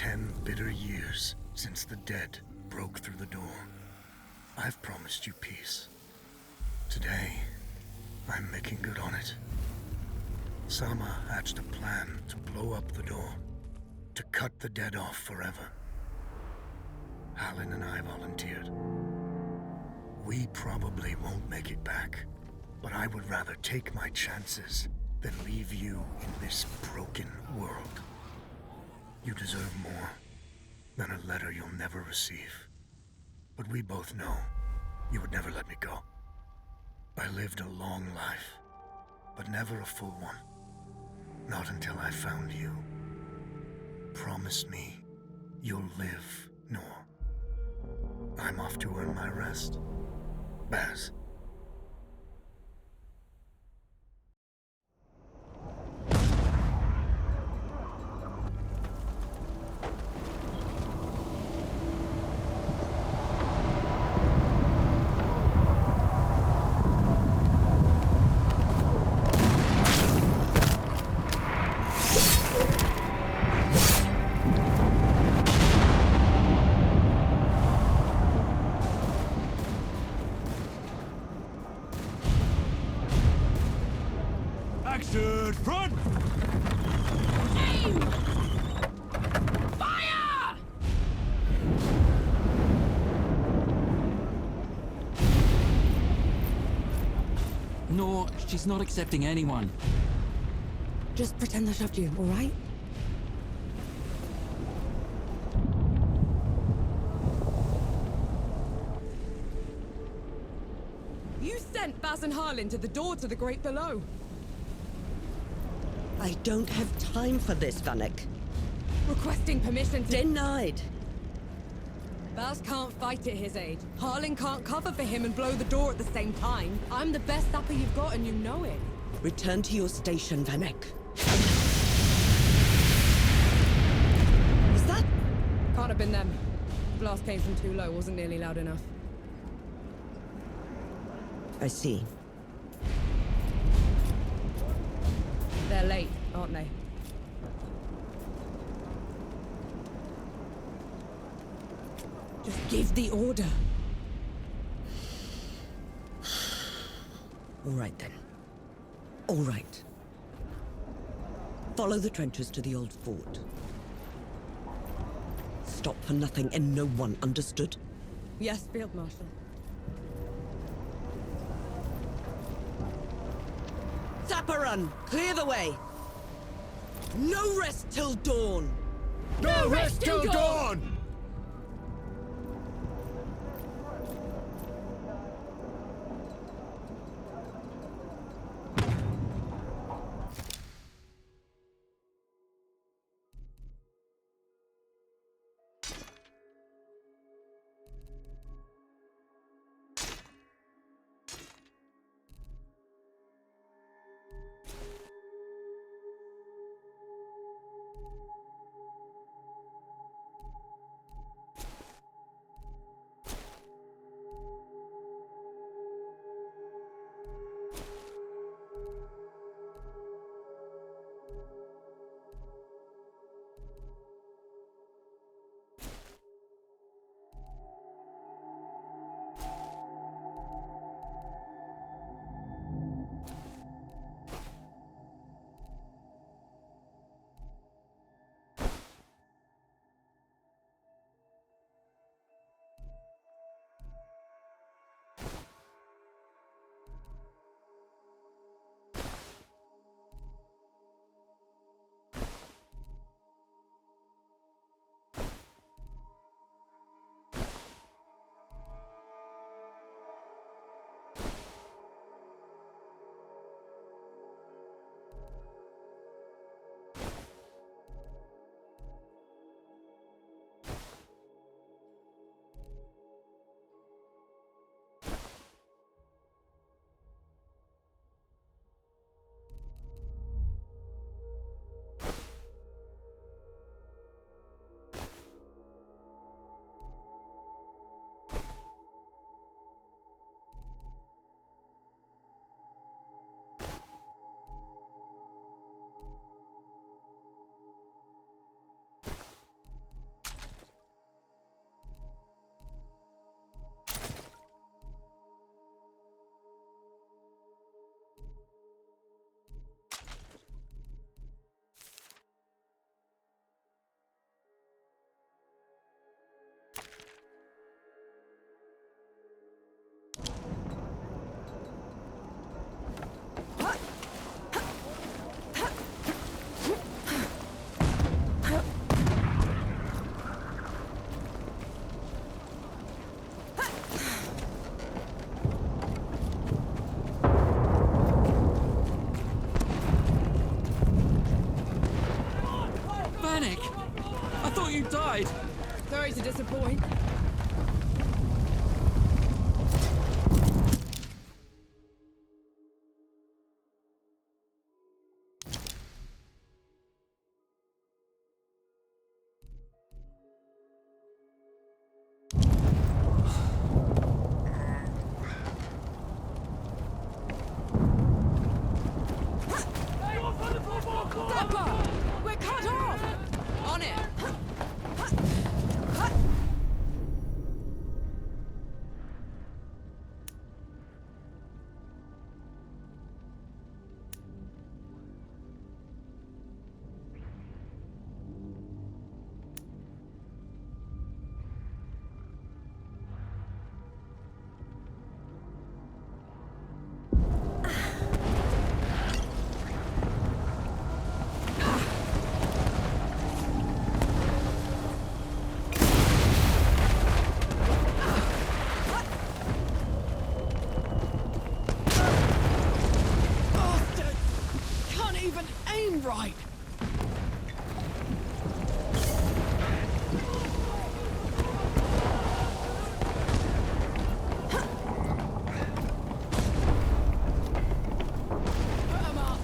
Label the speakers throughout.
Speaker 1: 10 bitter years since the dead broke through the door. I've promised you peace. Today, I'm making good on it. Sama hatched a plan to blow up the door, to cut the dead off forever. Halin and I volunteered. We probably won't make it back, but I would rather take my chances than leave you in this broken world. You deserve more than a letter you'll never receive. But we both know you would never let me go. I lived a long life, but never a full one. Not until I found you. Promise me you'll live, Nor. I'm off to earn my rest. Baz.
Speaker 2: Action front!
Speaker 3: Aim! Fire!
Speaker 4: No, she's not accepting anyone.
Speaker 5: Just pretend I shoved you, all right?
Speaker 3: You sent Baz and Harlan to the door to the Great Below.
Speaker 5: I don't have time for this, Vanek.
Speaker 3: Requesting permission to...
Speaker 5: Denied.
Speaker 3: Baz can't fight at his age. Harlan can't cover for him and blow the door at the same time. I'm the best sapper you've got and you know it.
Speaker 5: Return to your station, Vanek. Was that?
Speaker 3: Can't have been them. Blast came from too low, wasn't nearly loud enough.
Speaker 5: I see.
Speaker 3: They're late, aren't they? Just give the order.
Speaker 5: All right, then. All right. Follow the trenches to the old fort. Stop for nothing and no one, understood?
Speaker 3: Yes, Field Marshal.
Speaker 5: Sapperun, clear the way! No rest till dawn!
Speaker 2: No rest till dawn!
Speaker 4: inside!
Speaker 3: Sorry to disappoint. Pepper! We're cut off! On it! Bastard! Can't even aim right! Put 'em up!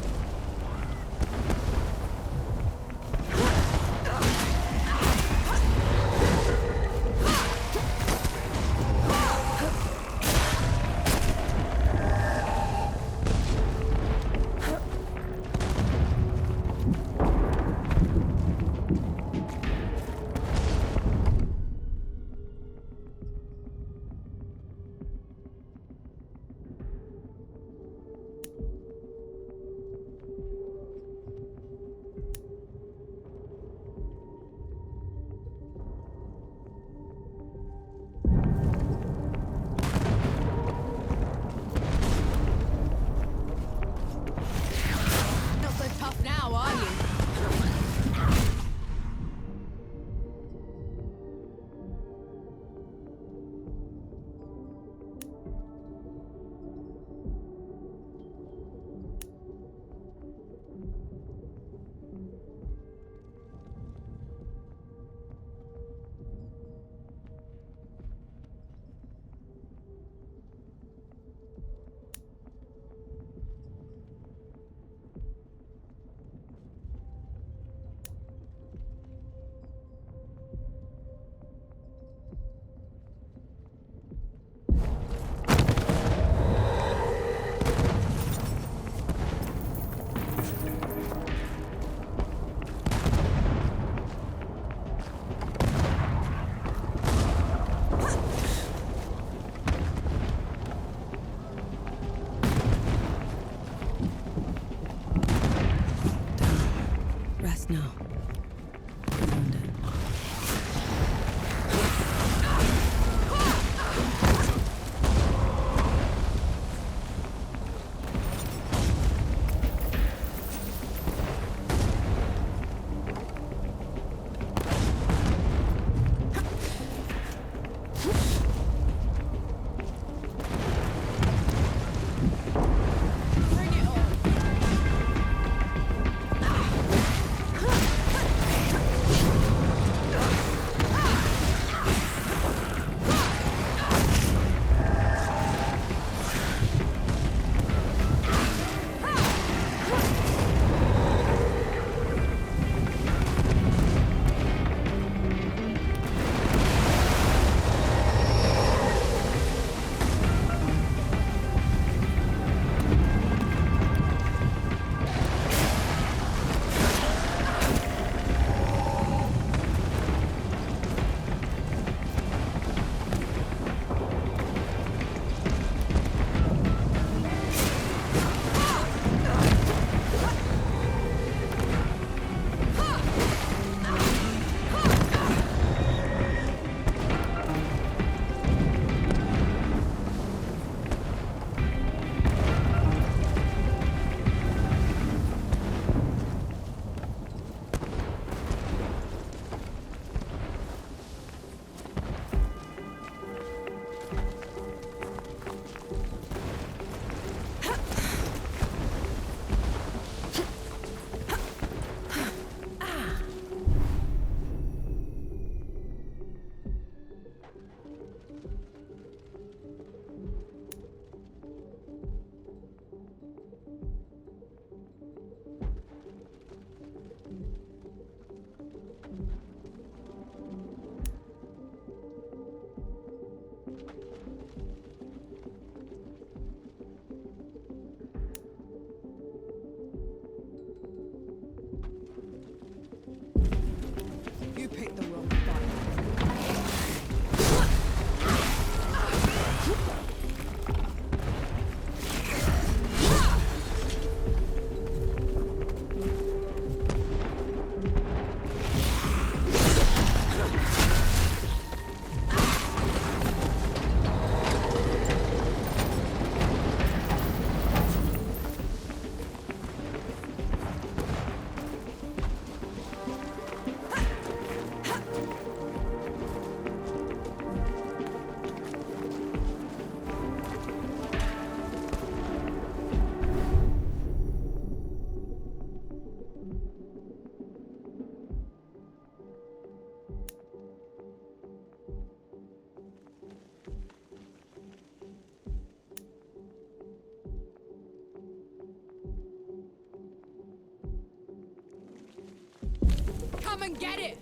Speaker 3: Come and get it!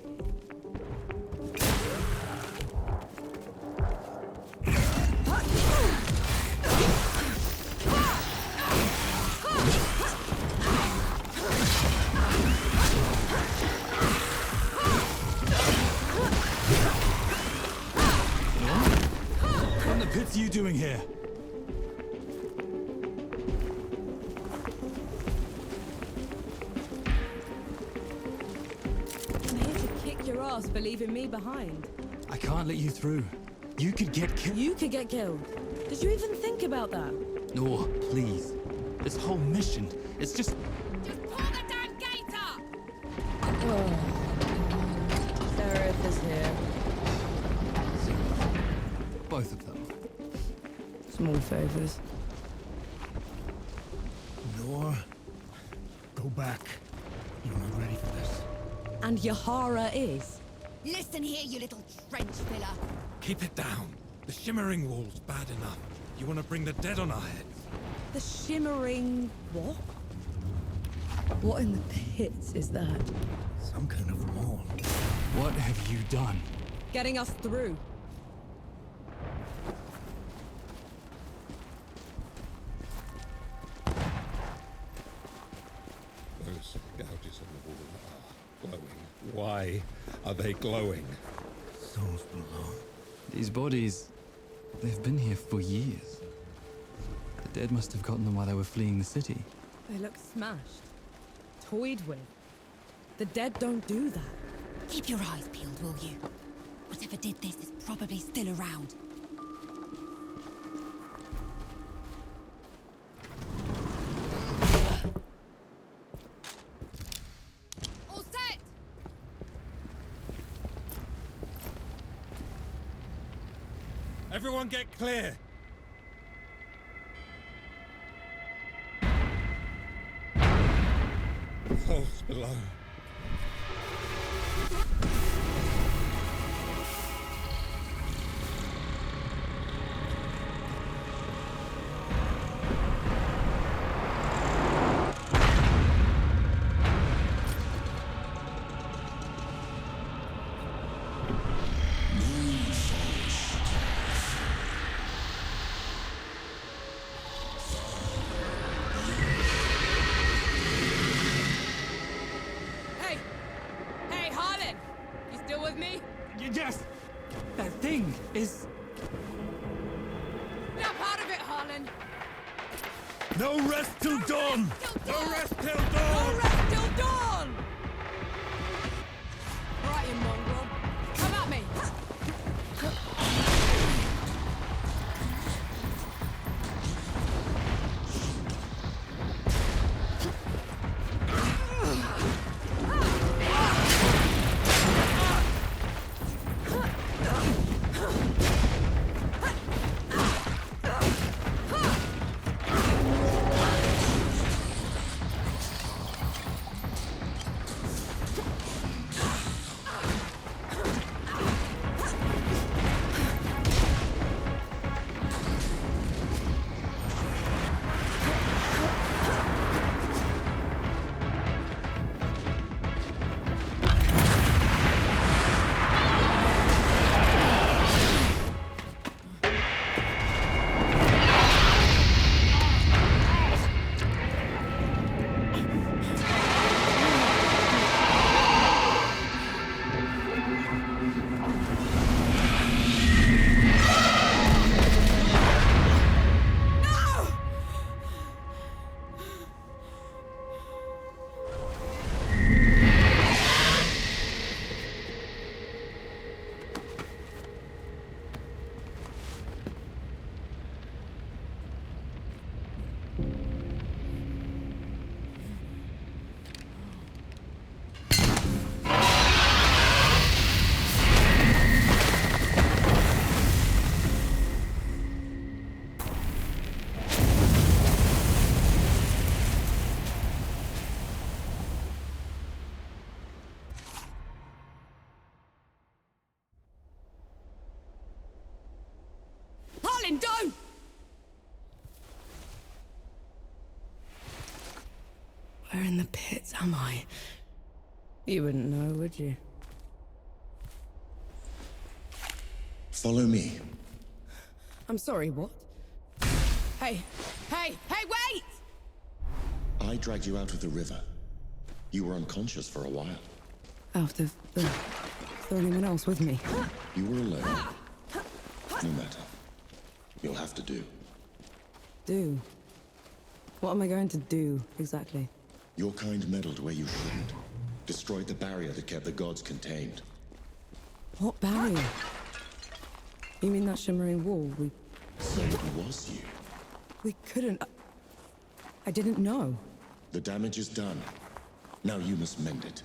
Speaker 2: What in the pits are you doing here?
Speaker 3: I'm here to kick your ass for leaving me behind.
Speaker 2: I can't let you through. You could get killed.
Speaker 3: You could get killed. Did you even think about that?
Speaker 2: No, please. This whole mission, it's just...
Speaker 3: Just pull the damn gate up! Sheriff is here.
Speaker 2: both of them.
Speaker 3: Small favors.
Speaker 1: Nor, go back. You're not ready for this.
Speaker 3: And Yahara is.
Speaker 6: Listen here, you little trench filler.
Speaker 2: Keep it down. The shimmering wall's bad enough. You want to bring the dead on our heads?
Speaker 3: The shimmering what? What in the pits is that?
Speaker 1: Some kind of wall.
Speaker 2: What have you done?
Speaker 3: Getting us through.
Speaker 7: Those gouges on the wall are glowing. Why are they glowing?
Speaker 1: Souls below.
Speaker 2: These bodies, they've been here for years. The dead must have gotten them while they were fleeing the city.
Speaker 3: They look smashed. Toyed with. The dead don't do that.
Speaker 6: Keep your eyes peeled, will you? Whatever did this is probably still around.
Speaker 3: All set!
Speaker 7: Everyone get clear! Falls below.
Speaker 3: Hey! Hey, Harlan! You still with me?
Speaker 2: Yes! That thing is...
Speaker 3: Snap out of it, Harlan!
Speaker 2: No rest till dawn!
Speaker 3: No
Speaker 2: rest till
Speaker 3: No
Speaker 2: dawn!
Speaker 3: rest till dawn! Right, you mongrel. Come at me! Harlan, don't! Where in the pits am I? You wouldn't know, would you?
Speaker 8: Follow me.
Speaker 3: I'm sorry, what? Hey! Hey! Hey, wait!
Speaker 8: I dragged you out of the river. You were unconscious for a while.
Speaker 3: Out of the... Is there anyone else with me?
Speaker 8: You were alone. No matter. You'll have to do.
Speaker 3: Do? What am I going to do, exactly?
Speaker 8: Your kind meddled where you shouldn't. Destroyed the barrier that kept the gods contained.
Speaker 3: What barrier? You mean that shimmering wall?
Speaker 8: So it was you.
Speaker 3: We couldn't... I didn't know.
Speaker 8: The damage is done. Now you must mend it.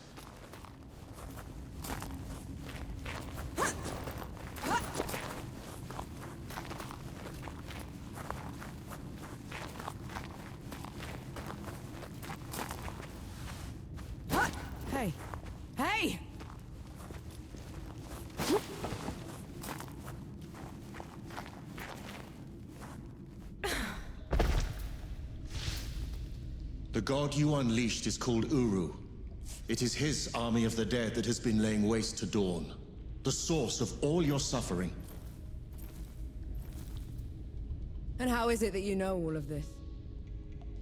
Speaker 3: Hey! Hey!
Speaker 8: The god you unleashed is called Uru. It is his army of the dead that has been laying waste to Dawn. The source of all your suffering.
Speaker 3: And how is it that you know all of this?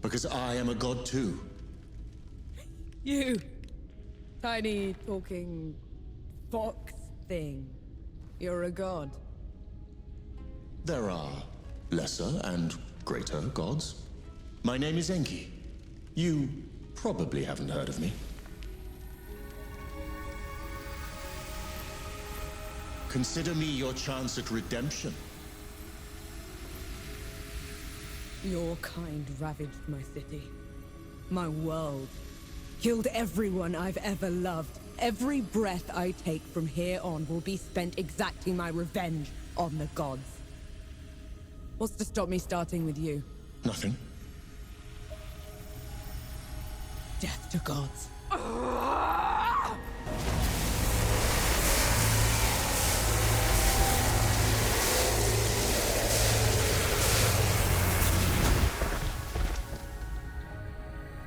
Speaker 8: Because I am a god too.
Speaker 3: You! Tiny, talking... fox thing. You're a god.
Speaker 8: There are lesser and greater gods. My name is Enki. You probably haven't heard of me. Consider me your chance at redemption.
Speaker 3: Your kind ravaged my city. My world. Killed everyone I've ever loved. Every breath I take from here on will be spent exacting my revenge on the gods. What's to stop me starting with you?
Speaker 8: Nothing.
Speaker 3: Death to gods.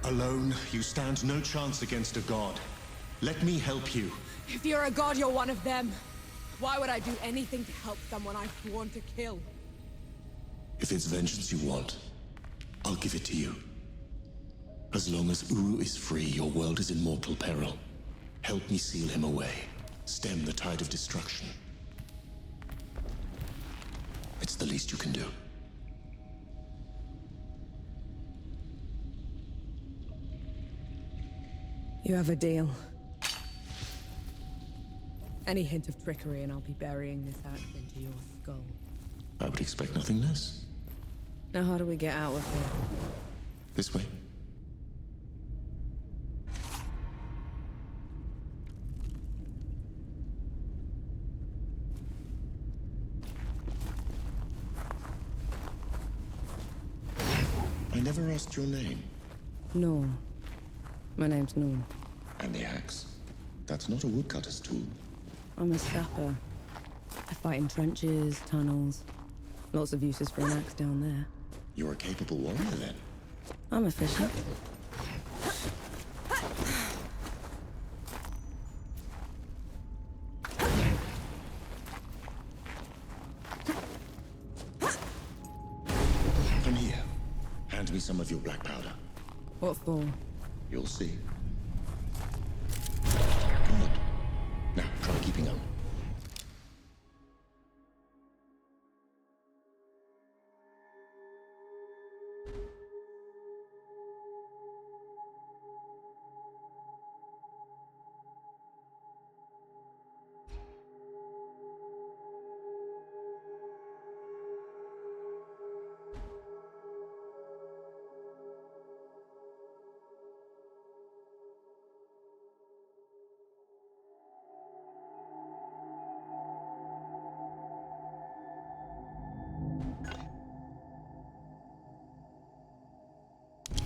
Speaker 8: Alone, you stand no chance against a god. Let me help you.
Speaker 3: If you're a god, you're one of them. Why would I do anything to help someone I've sworn to kill?
Speaker 8: If it's vengeance you want, I'll give it to you. As long as Uru is free, your world is in mortal peril. Help me seal him away. Stem the tide of destruction. It's the least you can do.
Speaker 3: You have a deal. Any hint of trickery and I'll be burying this axe into your skull.
Speaker 8: I would expect nothing less.
Speaker 3: Now how do we get out of here?
Speaker 8: This way. I never asked your name.
Speaker 3: No. My name's Norm.
Speaker 8: And the axe? That's not a woodcutter's tool.
Speaker 3: I'm a sapper. I fight in trenches, tunnels. Lots of uses for an axe down there.
Speaker 8: You're a capable warrior, then.
Speaker 3: I'm efficient.
Speaker 8: Come here. Hand me some of your black powder.
Speaker 3: What for?
Speaker 8: You'll see. Good. Now, try keeping up.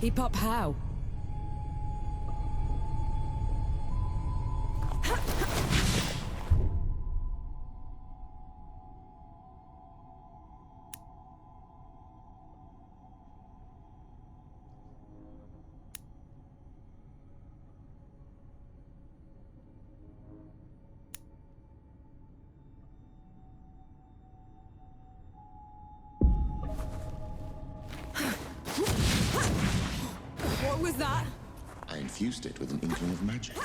Speaker 3: Keep up how? was that?
Speaker 8: I infused it with an inkling of magic.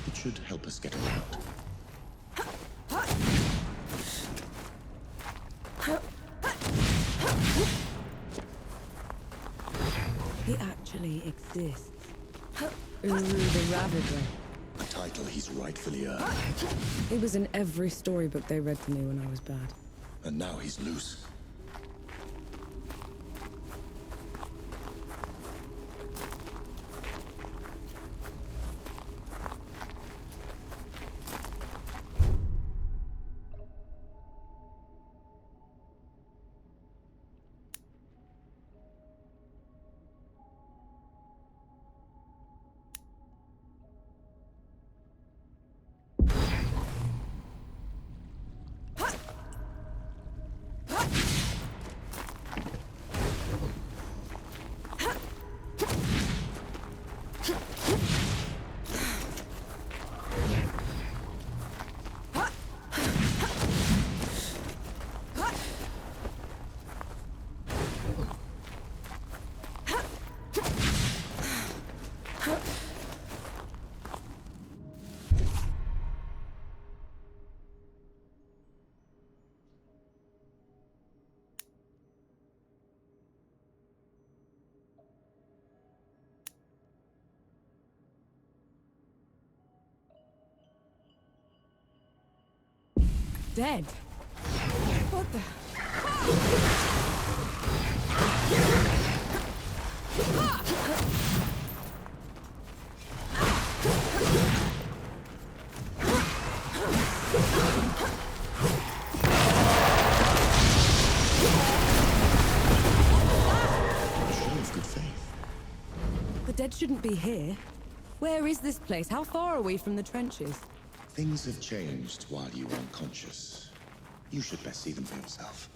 Speaker 8: It should help us get around.
Speaker 3: He actually exists. Uru the Ravager.
Speaker 8: A title he's rightfully earned.
Speaker 3: He was in every storybook they read to me when I was bad.
Speaker 8: And now he's loose.
Speaker 3: Dead? What the?
Speaker 8: A show of good faith.
Speaker 3: The dead shouldn't be here. Where is this place? How far are we from the trenches?
Speaker 8: Things have changed while you were unconscious. You should best see them for yourself.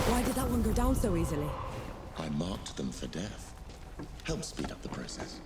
Speaker 3: Why did that one go down so easily?
Speaker 8: I marked them for death. Help speed up the process.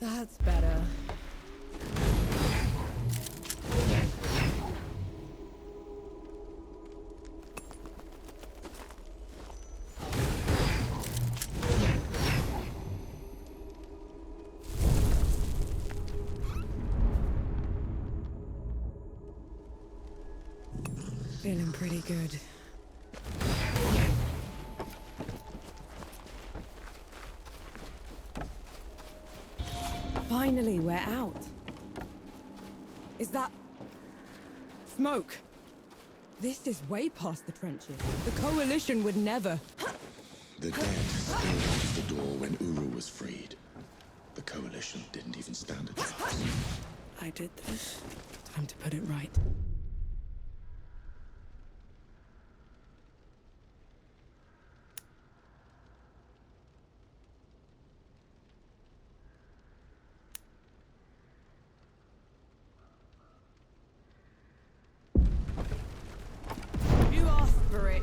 Speaker 3: That's better. Feeling pretty good. Finally, we're out. Is that... smoke? This is way past the trenches. The Coalition would never...
Speaker 8: The dead spilled out of the door when Uru was freed. The Coalition didn't even stand a chance.
Speaker 3: I did this. Time to put it right. You asked for it.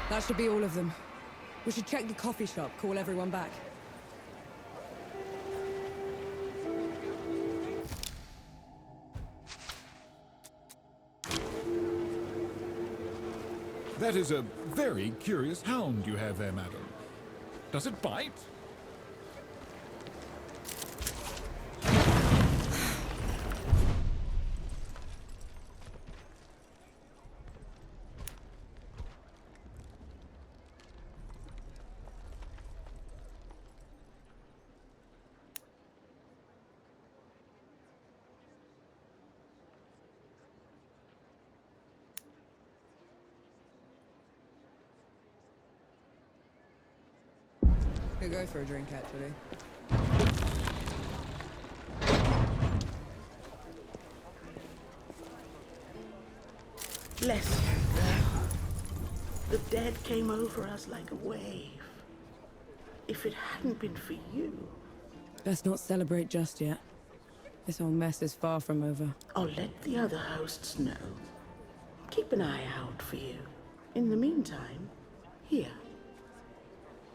Speaker 3: That should be all of them. We should check the coffee shop, call everyone back.
Speaker 9: That is a very curious hound you have there, madam. Does it bite?
Speaker 3: Could go for a drink, actually.
Speaker 10: Bless you, girl. The dead came over us like a wave. If it hadn't been for you...
Speaker 3: Best not celebrate just yet. This whole mess is far from over.
Speaker 10: I'll let the other hosts know. Keep an eye out for you. In the meantime, here.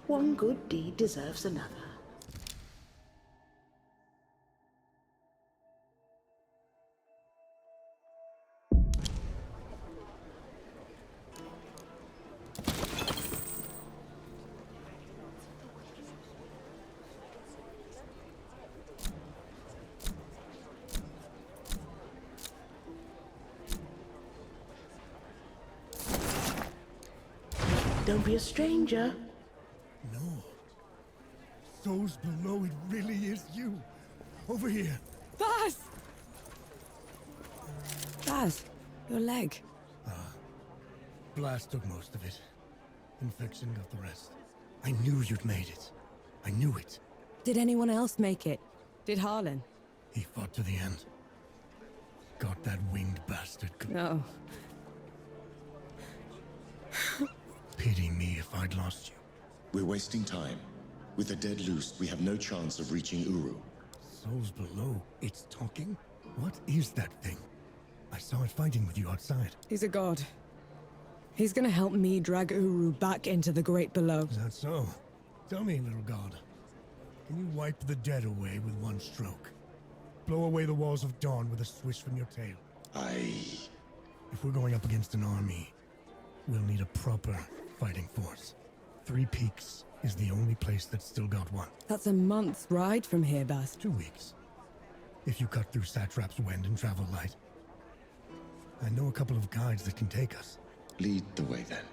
Speaker 10: One good deed deserves another. Don't be a stranger.
Speaker 1: No. Souls below, it really is you. Over here.
Speaker 3: Baz! Baz, your leg.
Speaker 1: Blast took most of it. Infection got the rest. I knew you'd made it. I knew it.
Speaker 3: Did anyone else make it? Did Harlan?
Speaker 1: He fought to the end. Got that winged bastard.
Speaker 3: No.
Speaker 1: Pity me if I'd lost you.
Speaker 8: We're wasting time. With the dead loosed, we have no chance of reaching Uru.
Speaker 1: Souls below. It's talking? What is that thing? I saw it fighting with you outside.
Speaker 3: He's a god. He's gonna help me drag Uru back into the great below.
Speaker 1: Is that so? Tell me, little god. Can you wipe the dead away with one stroke? Blow away the walls of dawn with a swish from your tail? If we're going up against an army, we'll need a proper fighting force. Three Peaks is the only place that's still got one.
Speaker 3: That's a month's ride from here, Baz.
Speaker 1: 2 weeks. If you cut through Satrap's Wind and travel light. I know a couple of guides that can take us.
Speaker 8: Lead the way, then.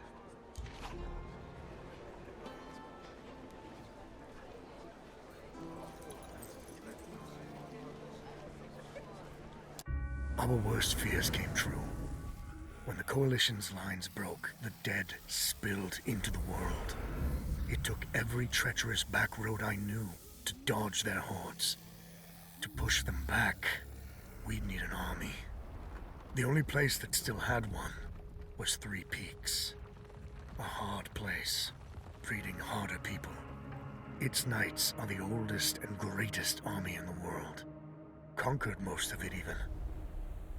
Speaker 1: Our worst fears came true. When the Coalition's lines broke, the dead spilled into the world. It took every treacherous back road I knew to dodge their hordes. To push them back, we'd need an army. The only place that still had one was Three Peaks. A hard place, breeding harder people. Its knights are the oldest and greatest army in the world. Conquered most of it even.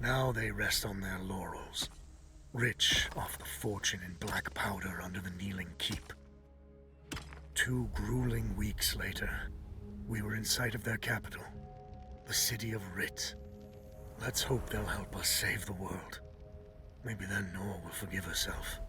Speaker 1: Now they rest on their laurels, rich off the fortune in black powder under the Kneeling Keep. 2 grueling weeks later, we were in sight of their capital, the city of Rit. Let's hope they'll help us save the world. Maybe then Nor will forgive herself.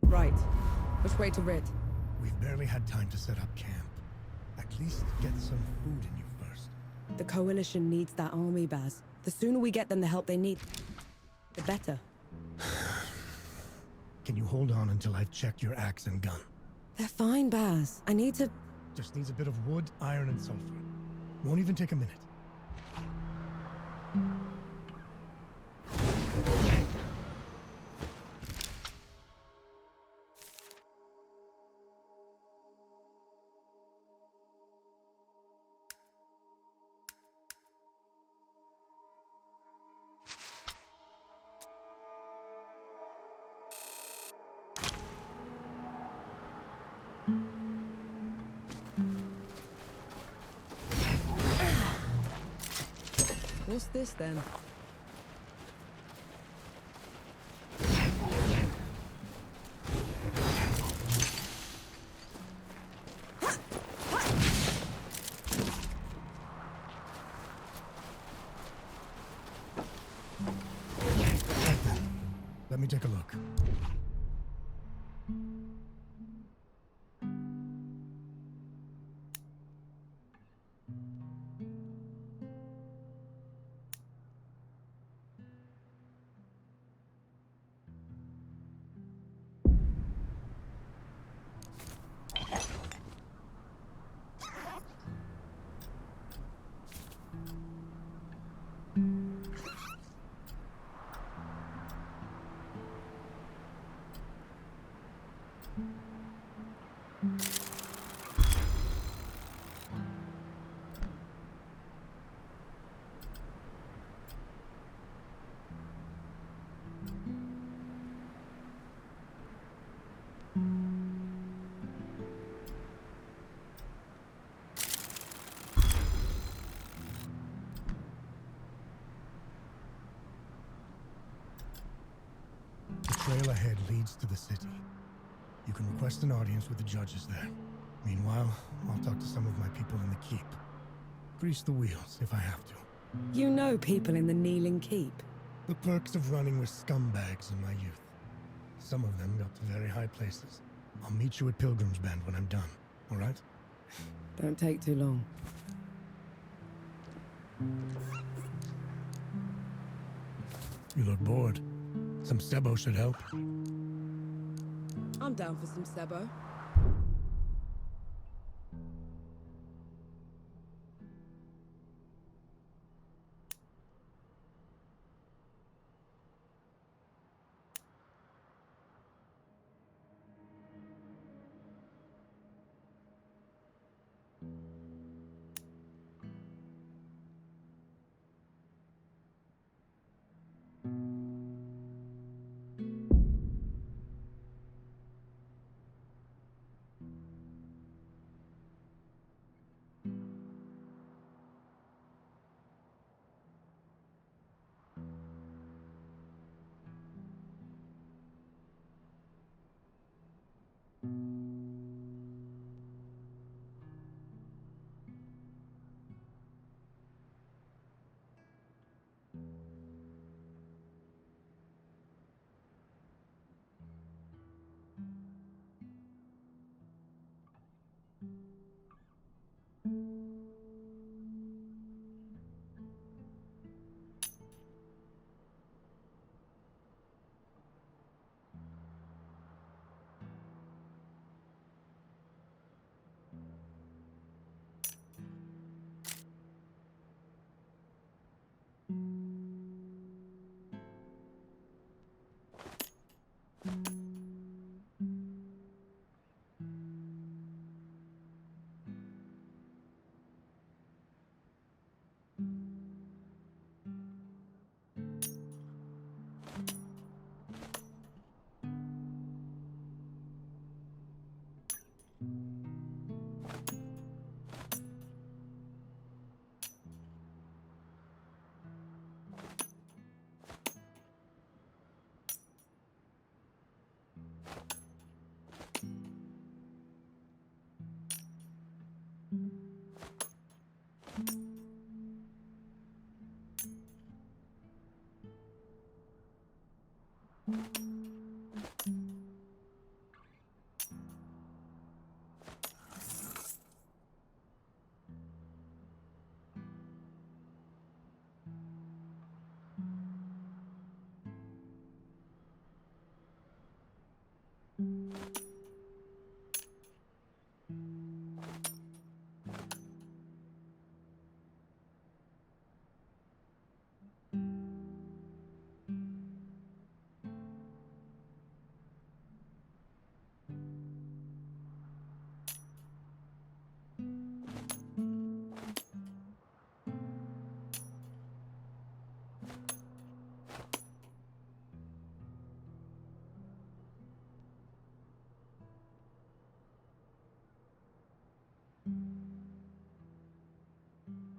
Speaker 3: Right. Which way to Rit?
Speaker 1: We've barely had time to set up camp. At least get some food in you first.
Speaker 3: The Coalition needs that army, Baz. The sooner we get them the help they need, the better.
Speaker 1: Can you hold on until I've checked your axe and gun?
Speaker 3: They're fine, Baz. I need to...
Speaker 1: Just needs a bit of wood, iron, and sulfur. Won't even take a minute.
Speaker 3: What's this then?
Speaker 1: Let me take a look. The trail ahead leads to the city. You can request an audience with the judges there. Meanwhile, I'll talk to some of my people in the keep. Grease the wheels if I have to.
Speaker 3: You know people in the Kneeling Keep.
Speaker 1: The perks of running with scumbags in my youth. Some of them got to very high places. I'll meet you at Pilgrim's Bend when I'm done, all right?
Speaker 3: Don't take too long.
Speaker 1: You look bored. Some Sebo should help.
Speaker 3: I'm down for some Sebo.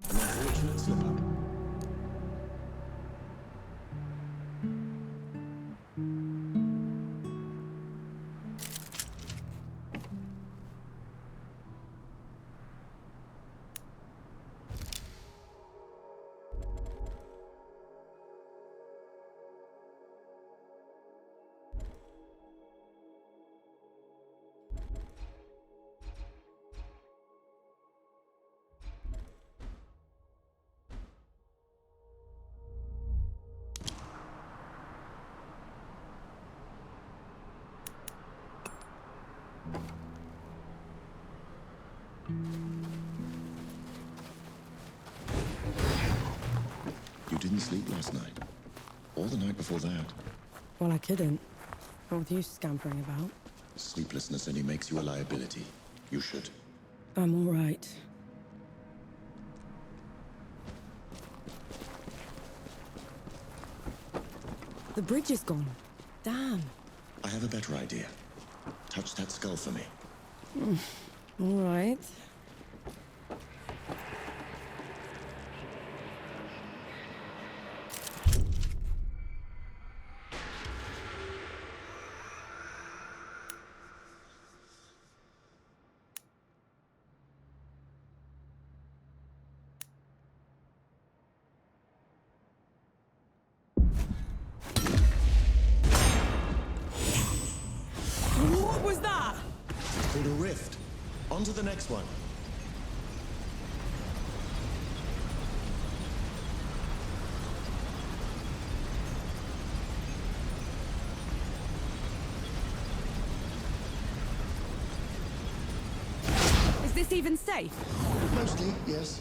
Speaker 8: An unfortunate slip-up. You didn't sleep last night? Or the night before that?
Speaker 3: Well, I couldn't. Not with you scampering about.
Speaker 8: Sleeplessness only makes you a liability. You should.
Speaker 3: I'm all right. The bridge is gone. Damn.
Speaker 8: I have a better idea. Touch that skull for me.
Speaker 3: All right. was that?
Speaker 8: It's called a rift. On to the next one.
Speaker 3: Is this even safe?
Speaker 8: Mostly, yes.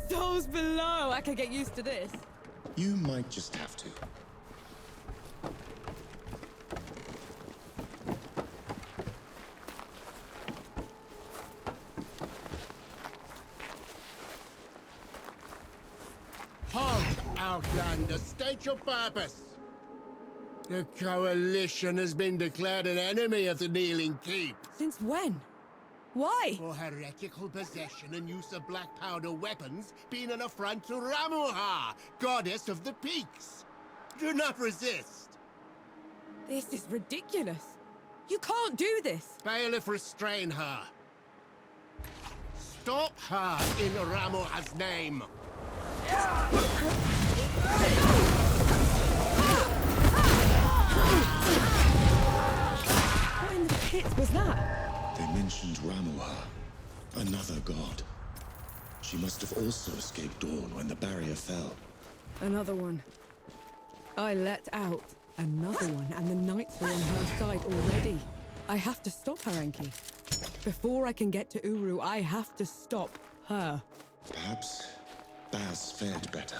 Speaker 3: Souls below! I could get used to this.
Speaker 8: You might just have to.
Speaker 11: Halt, Outlander! State your purpose! The Coalition has been declared an enemy of the Kneeling Keep.
Speaker 3: Since when? Why?
Speaker 11: For heretical possession and use of black powder weapons being an affront to Ramuha, goddess of the peaks. Do not resist.
Speaker 3: This is ridiculous. You can't do this.
Speaker 11: Bailiff, restrain her. Stop her in Ramuha's name.
Speaker 3: What in the pits was that?
Speaker 8: They mentioned Ramuha, another god. She must have also escaped Dawn when the barrier fell.
Speaker 3: Another one. I let out another one, and the knights are on her side already. I have to stop her, Enki. Before I can get to Uru, I have to stop her.
Speaker 8: Perhaps Baz fared better.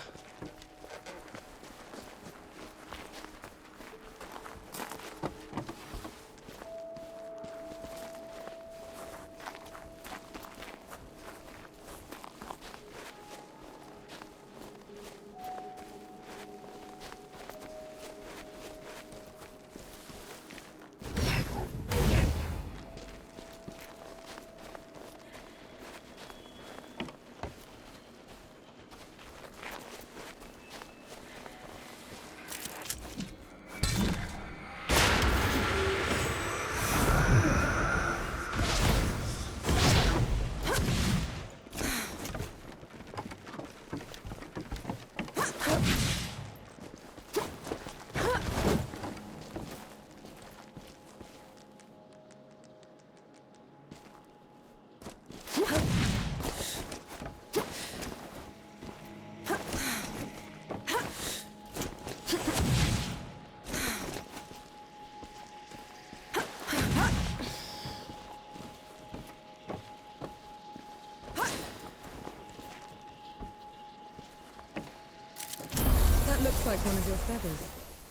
Speaker 3: Looks like one of your feathers.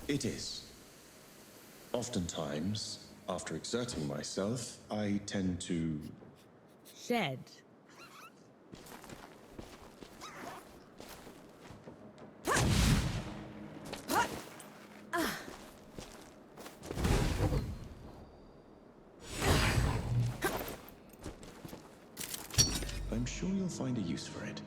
Speaker 8: It is. Oftentimes, after exerting myself, I tend to...
Speaker 3: Shed.
Speaker 8: I'm sure you'll find a use for it.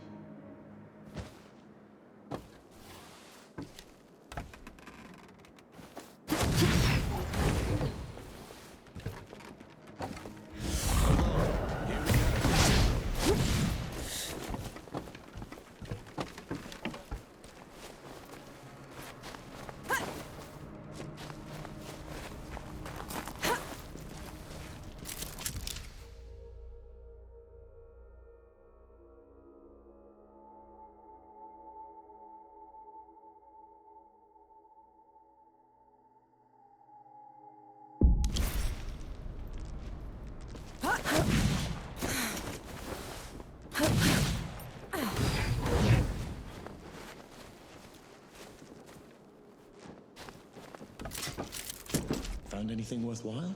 Speaker 8: Found anything worthwhile?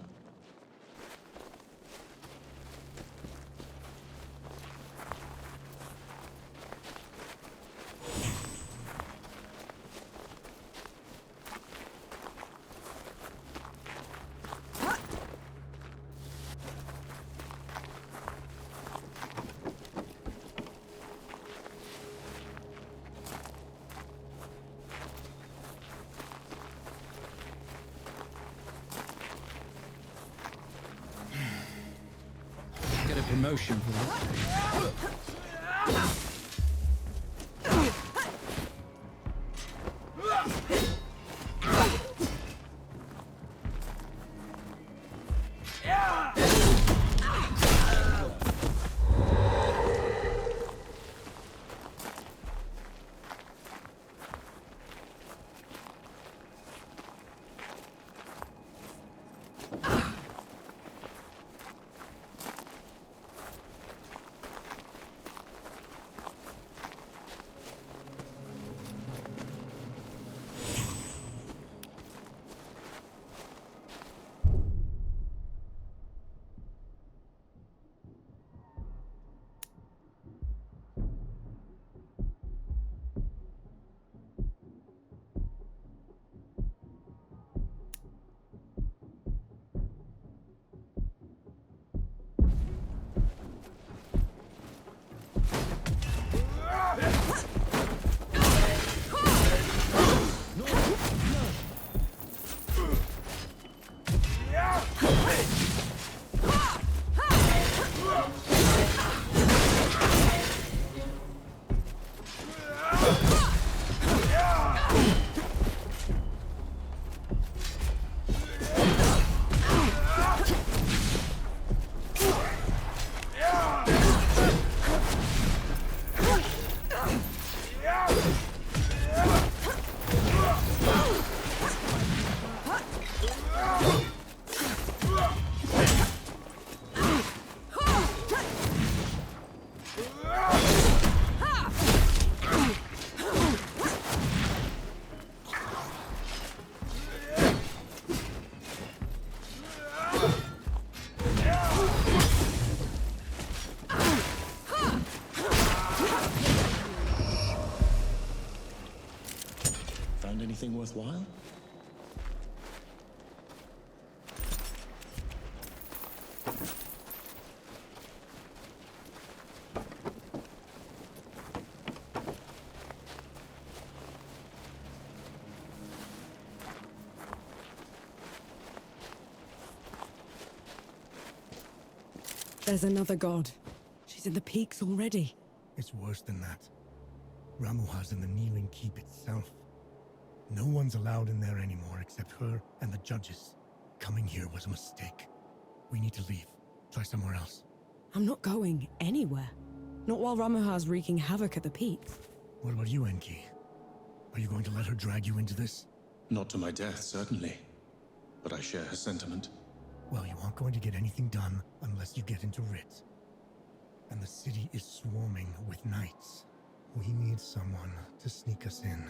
Speaker 2: emotion for this.
Speaker 8: Found anything worthwhile?
Speaker 3: There's another god. She's in the peaks already.
Speaker 1: It's worse than that. Ramuha's in the Kneeling Keep itself. No one's allowed in there anymore except her and the judges. Coming here was a mistake. We need to leave. Try somewhere else.
Speaker 3: I'm not going anywhere. Not while Ramuha's wreaking havoc at the peaks.
Speaker 1: What about you, Enki? Are you going to let her drag you into this?
Speaker 8: Not to my death, certainly. But I share her sentiment.
Speaker 1: Well, you aren't going to get anything done unless you get into Rit. And the city is swarming with knights. We need someone to sneak us in.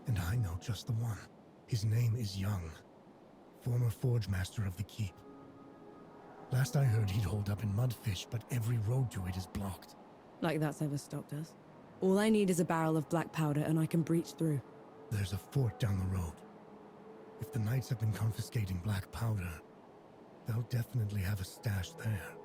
Speaker 1: And I know just the one. His name is Young, former Forge Master of the Keep. Last I heard, he'd hold up in Mudfish, but every road to it is blocked.
Speaker 3: Like that's ever stopped us. All I need is a barrel of black powder and I can breach through.
Speaker 1: There's a fort down the road. If the knights have been confiscating black powder, they'll definitely have a stash there.